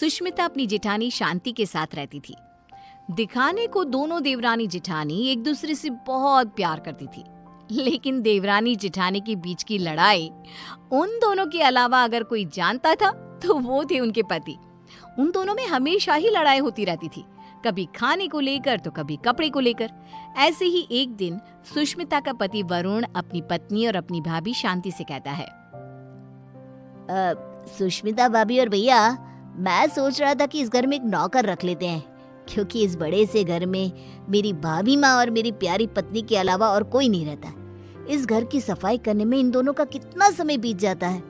सुष्मिता अपनी जेठानी शांति के साथ रहती थी। दिखाने को दोनों देवरानी जेठानी एक दूसरे से बहुत प्यार करती थी, लेकिन देवरानी जेठानी के बीच की लड़ाई उन दोनों के अलावा अगर कोई जानता था तो वो थे उनके पति। उन दोनों में हमेशा ही लड़ाई होती रहती थी, कभी खाने को लेकर तो कभी कपड़े को लेकर। ऐसे ही एक दिन सुष्मिता का पति वरुण अपनी पत्नी और अपनी भाभी शांति से कहता है, सुष्मिता भाभी और भैया, मैं सोच रहा था कि इस घर में एक नौकर रख लेते हैं, क्योंकि इस बड़े से घर में मेरी भाभी माँ और मेरी प्यारी पत्नी के अलावा और कोई नहीं रहता। इस घर की सफाई करने में इन दोनों का कितना समय बीत जाता है,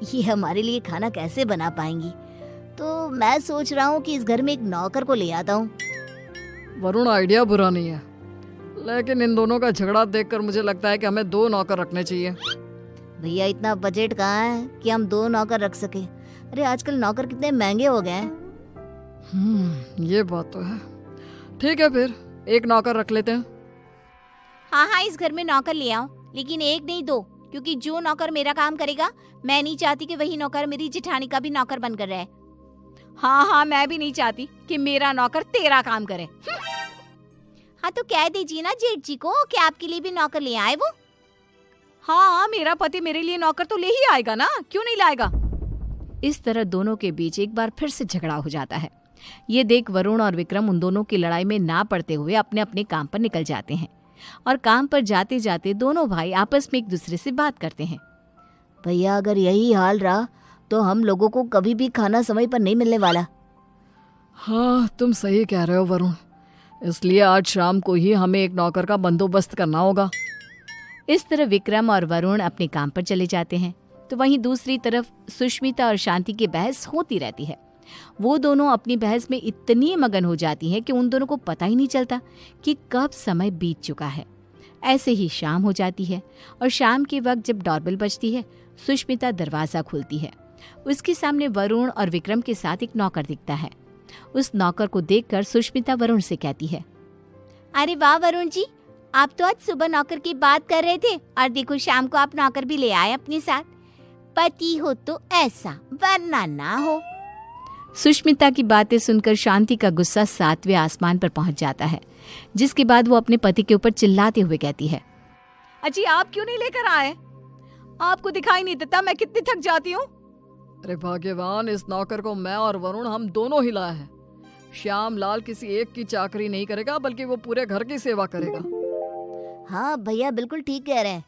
ये हमारे लिए खाना कैसे बना पाएंगी। तो मैं सोच रहा हूँ कि इस घर में एक नौकर को ले आता हूँ। वरुण, आइडिया बुरा नहीं है, लेकिन इन दोनों का झगड़ा देखकर मुझे लगता है कि हमें 2 नौकर रखने चाहिए। भैया, इतना बजट कहाँ है कि हम 2 नौकर रख सके। अरे आजकल नौकर कितने महंगे हो गए हैं। ये बात तो है। ठीक है, फिर 1 नौकर रख लेते हैं। हाँ, इस घर में नौकर ले आओ, लेकिन 1 नहीं 2, क्योंकि जो नौकर मेरा काम करेगा, मैं नहीं चाहती कि वही नौकर मेरी जेठानी का भी नौकर बनकर रहे। हाँ, मैं भी नहीं चाहती कि मेरा नौकर तेरा काम करे। हाँ, तो कह दीजिए ना जेठ जी को कि आपके लिए भी नौकर ले आए वो। हाँ, मेरा पति मेरे लिए नौकर तो ले ही आएगा ना, क्यों नहीं लाएगा। इस तरह दोनों के बीच एक बार फिर से झगड़ा हो जाता है। ये देख वरुण और विक्रम उन दोनों की लड़ाई में ना पड़ते हुए अपने अपने काम पर निकल जाते हैं, और काम पर जाते जाते दोनों भाई आपस में एक दूसरे से बात करते हैं। भैया, अगर यही हाल रहा तो हम लोगों को कभी भी खाना समय पर नहीं मिलने वाला। हाँ, तुम सही कह रहे हो वरुण, इसलिए आज शाम को ही हमें एक नौकर का बंदोबस्त करना होगा। इस तरह विक्रम और वरुण अपने काम पर चले जाते हैं, तो वहीं दूसरी तरफ सुष्मिता और शांति की बहस होती रहती है। वो दोनों अपनी बहस में इतनी मगन हो जाती हैं कि उन दोनों को पता ही नहीं चलता कि कब समय बीत चुका है। ऐसे ही शाम हो जाती है, और शाम के वक्त जब डोरबेल बजती है, सुष्मिता दरवाजा खोलती है। उसके सामने वरुण और विक्रम के साथ एक नौकर दिखता है। उस नौकर को देखकर सुष्मिता वरुण से कहती है, अरे वाह वरुण जी, आप तो आज सुबह नौकर की बात कर रहे थे, और देखो शाम को आप नौकर भी ले आए अपने साथ। पति हो तो ऐसा, वरना ना हो। सुष्मिता की बातें सुनकर शांति का गुस्सा 7वें आसमान पर पहुंच जाता है, जिसके बाद वो अपने पति के ऊपर चिल्लाते हुए कहती है, अजी आप क्यों नहीं लेकर आए? आपको दिखाई नहीं देता मैं कितनी थक जाती हूँ? अरे भाग्यवान, इस नौकर को मैं और वरुण हम दोनों ही लाए हैं। श्याम लाल किसी एक की चाकरी नहीं करेगा, बल्कि वो पूरे घर की सेवा करेगा। हाँ भैया, बिल्कुल ठीक कह रहे हैं।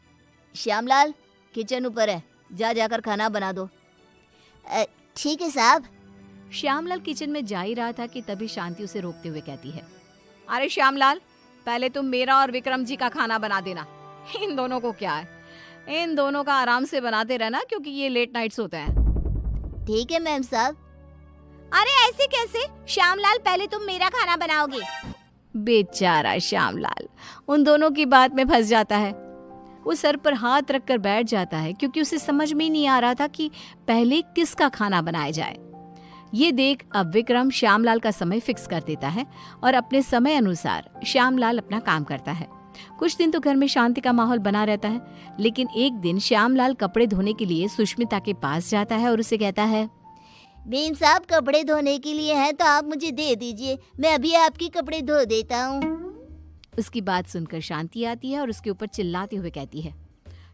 श्यामलाल, किचन ऊपर है, जाकर खाना बना दो। ठीक है साहब। श्यामलाल किचन में जा ही रहा था कि तभी शांति उसे रोकते हुए कहती है, अरे श्यामलाल, पहले तुम मेरा और विक्रम जी का खाना बना देना। इन दोनों को क्या है, इन दोनों का आराम से बनाते रहना, क्योंकि ये लेट नाइट्स होते हैं। ठीक है मैम साहब। अरे ऐसे कैसे? श्यामलाल, पहले तुम मेरा खाना बनाओगे। बेचारा श्यामलाल उन दोनों की बात में फंस जाता है। वो सर पर हाथ रखकर बैठ जाता है, क्योंकि उसे समझ में ही नहीं आ रहा था कि पहले किसका खाना बनाया जाए। ये देख अब विक्रम श्यामलाल का समय फिक्स कर देता है, और अपने समय अनुसार श्यामलाल अपना काम करता है। कुछ दिन तो घर में शांति का माहौल बना रहता है, लेकिन एक दिन श्यामलाल कपड़े धोने के लिए सुष्मिता के पास जाता है और उसे कहता है, बेन साहब, कपड़े धोने के लिए हैं तो आप मुझे दे दीजिए, मैं अभी आपके कपड़े धो देता हूँ। उसकी बात सुनकर शांति आती है और उसके ऊपर चिल्लाते हुए कहती है,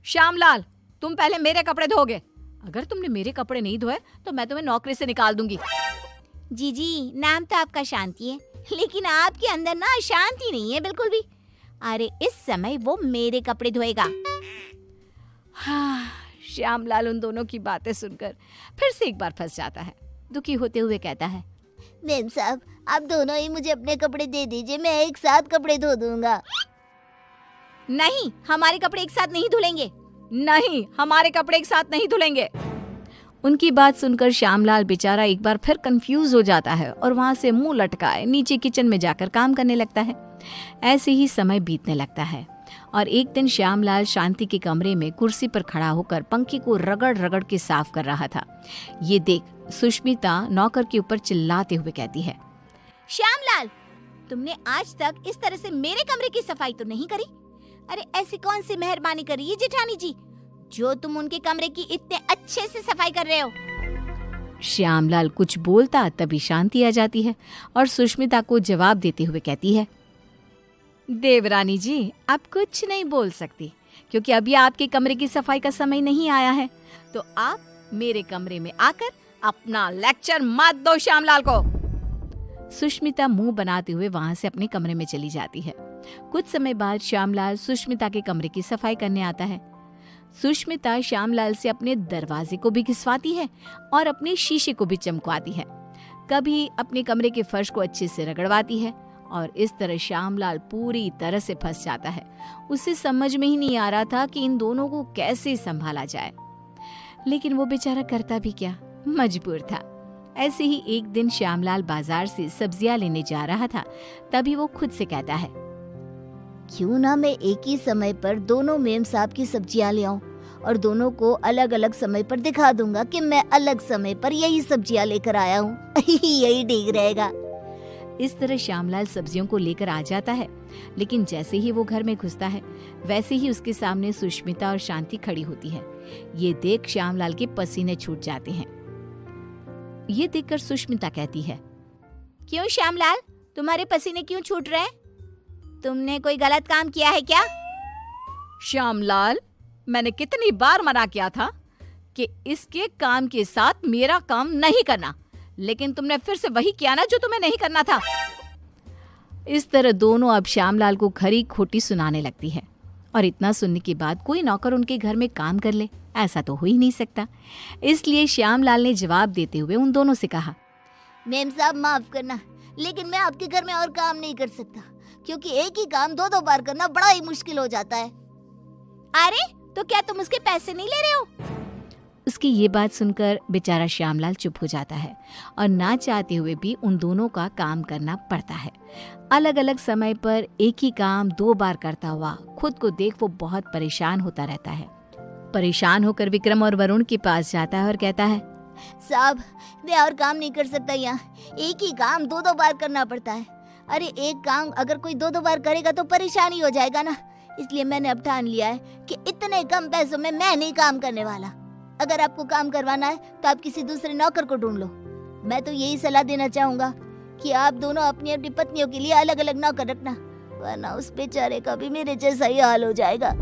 श्यामलाल, तुम पहले मेरे कपड़े धोगे। अगर तुमने मेरे कपड़े नहीं धोए तो मैं तुम्हें नौकरी से निकाल दूंगी। जी, नाम तो आपका शांति है, लेकिन आपके अंदर ना शांति नहीं है बिल्कुल भी। अरे इस समय वो मेरे कपड़े धोएगा। हाँ, श्यामलाल उन दोनों की बातें सुनकर फिर से एक बार फंस जाता है। दुखी होते हुए कहता है, मैम साहब, आप दोनों ही मुझे अपने कपड़े दे दीजिए, मैं एक साथ कपड़े धो दूंगा। नहीं, हमारे कपड़े एक साथ नहीं धुलेंगे। नहीं, हमारे कपड़े एक साथ नहीं धुलेंगे। उनकी बात सुनकर श्यामलाल बेचारा एक बार फिर कंफ्यूज हो जाता है, और वहां से मुंह लटकाए नीचे किचन में जाकर काम करने लगता है। ऐसे ही समय बीतने लगता है, और एक दिन श्यामलाल शांति के कमरे में कुर्सी पर खड़ा होकर पंखे को रगड़ रगड़ के साफ कर रहा था। ये देख सुष्मिता नौकर के ऊपर चिल्लाते हुए कहती है, श्यामलाल, तुमने आज तक इस तरह से मेरे कमरे की सफाई तो नहीं करी। अरे ऐसी कौन सी मेहरबानी करी है जेठानी जी, जो तुम उनके कमरे की इतने अच्छे से सफाई कर रहे हो। श्यामलाल कुछ बोलता तभी शांति आ जाती है और सुष्मिता को जवाब देते हुए कहती है, देवरानी जी, आप कुछ नहीं बोल सकती क्योंकि अभी आपके कमरे की सफाई का समय नहीं आया है, तो आप मेरे कमरे में आकर अपना लेक्चर मत दो श्यामलाल को। सुष्मिता मुंह बनाते हुए वहां से अपने कमरे में चली जाती है। कुछ समय बाद श्यामलाल सुष्मिता के कमरे की सफाई करने आता है। सुष्मिता श्यामलाल से अपने दरवाजे को भी घिसवाती है और अपने शीशे को भी चमकवाती है। कभी अपने कमरे के फर्श को अच्छे से रगड़वाती है और इस तरह श्यामलाल पूरी तरह से फंस जाता है। उसे समझ में ही नहीं आ रहा था कि इन दोनों को कैसे संभाला जाए, लेकिन वो बेचारा करता भी क्या, मजबूर था। ऐसे ही एक दिन श्यामलाल बाजार से सब्जियां लेने जा रहा था, तभी वो खुद से कहता है, क्यों ना मैं एक ही समय पर दोनों मेम साहब की सब्जियां ले आऊं और दोनों को अलग अलग समय पर दिखा दूंगा कि मैं अलग समय पर यही सब्जियां लेकर आया हूँ। यही ठीक रहेगा। इस तरह श्यामलाल सब्जियों को लेकर आ जाता है, लेकिन जैसे ही वो घर में घुसता है वैसे ही उसके सामने सुष्मिता और शांति खड़ी होती है। ये देख श्यामलाल के पसीने छूट जाते हैं। ये देखकर सुष्मिता कहती है, क्यों श्यामलाल, तुम्हारे पसीने क्यों छूट रहे हैं? तुमने कोई गलत काम किया है क्या? श्यामलाल, मैंने कितनी बार मना किया था कि इसके काम के साथ मेरा काम नहीं करना, लेकिन तुमने फिर से वही किया ना जो तुम्हें नहीं करना था। इस तरह दोनों अब श्यामलाल को खरी खोटी सुनाने लगती है और इतना सुनने के बाद कोई नौकर उनके घर में काम कर ले, ऐसा तो हो ही नहीं सकता। इसलिए श्यामलाल ने जवाब देते हुए उन दोनों से कहा, मेम साहब माफ करना, लेकिन मैं आपके घर में और काम नहीं कर सकता क्योंकि एक ही काम दो बार करना बड़ा ही मुश्किल हो जाता है। अरे तो क्या तुम उसके पैसे नहीं ले रहे हो? उसकी ये बात सुनकर बेचारा श्यामलाल चुप हो जाता है और ना चाहते हुए भी उन दोनों का काम करना पड़ता है। अलग अलग समय पर एक ही काम 2 बार करता हुआ खुद को देख वो बहुत परेशान होता रहता है। परेशान होकर विक्रम और वरुण के पास जाता है और कहता है, साहब मैं और काम नहीं कर सकता, यहाँ एक ही काम 2 बार करना पड़ता है। अरे एक काम अगर कोई 2 बार करेगा तो परेशानी हो जाएगा ना, इसलिए मैंने अब ठान लिया है कि इतने कम पैसों में मैं नहीं काम करने वाला। अगर आपको काम करवाना है तो आप किसी दूसरे नौकर को ढूंढ लो। मैं तो यही सलाह देना चाहूंगा कि आप दोनों अपनी अपनी पत्नियों के लिए अलग अलग नौकर रखना, वरना उस बेचारे का भी मेरे जैसा ही हाल हो जाएगा।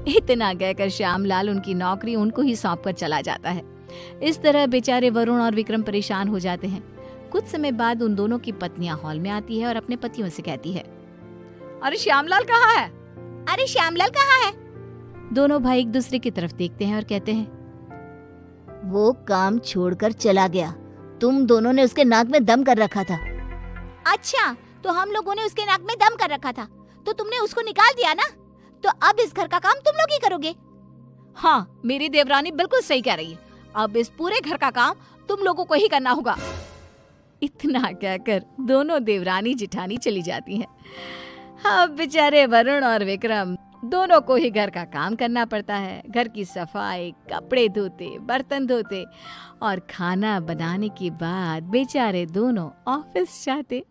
इतना कहकर श्यामलाल उनकी नौकरी उनको ही सौंप कर चला जाता है। इस तरह बेचारे वरुण और विक्रम परेशान हो जाते हैं। कुछ समय बाद उन दोनों की पत्नियां हॉल में आती है और अपने पतियों से कहती है, अरे श्यामलाल कहाँ है? अरे श्यामलाल कहाँ है? दोनों भाई एक दूसरे की तरफ देखते हैं और कहते हैं, वो काम छोड़कर चला गया। तुम दोनों ने उसके नाक में दम कर रखा था। अच्छा, तो हम लोगों ने उसके नाक में दम कर रखा था तो तुमने उसको निकाल दिया ना, तो अब इस घर का काम तुम लोग ही करोगे। हाँ, मेरी देवरानी बिल्कुल सही कह रही है, अब इस पूरे घर का काम तुम लोगों को ही करना होगा। इतना कहकर दोनों देवरानी जिठानी चली जाती हैं। अब बेचारे वरुण और विक्रम दोनों को ही घर का काम करना पड़ता है। घर की सफाई, कपड़े धोते, बर्तन धोते और खाना बनाने के बाद बेचारे दोनों ऑफिस जाते।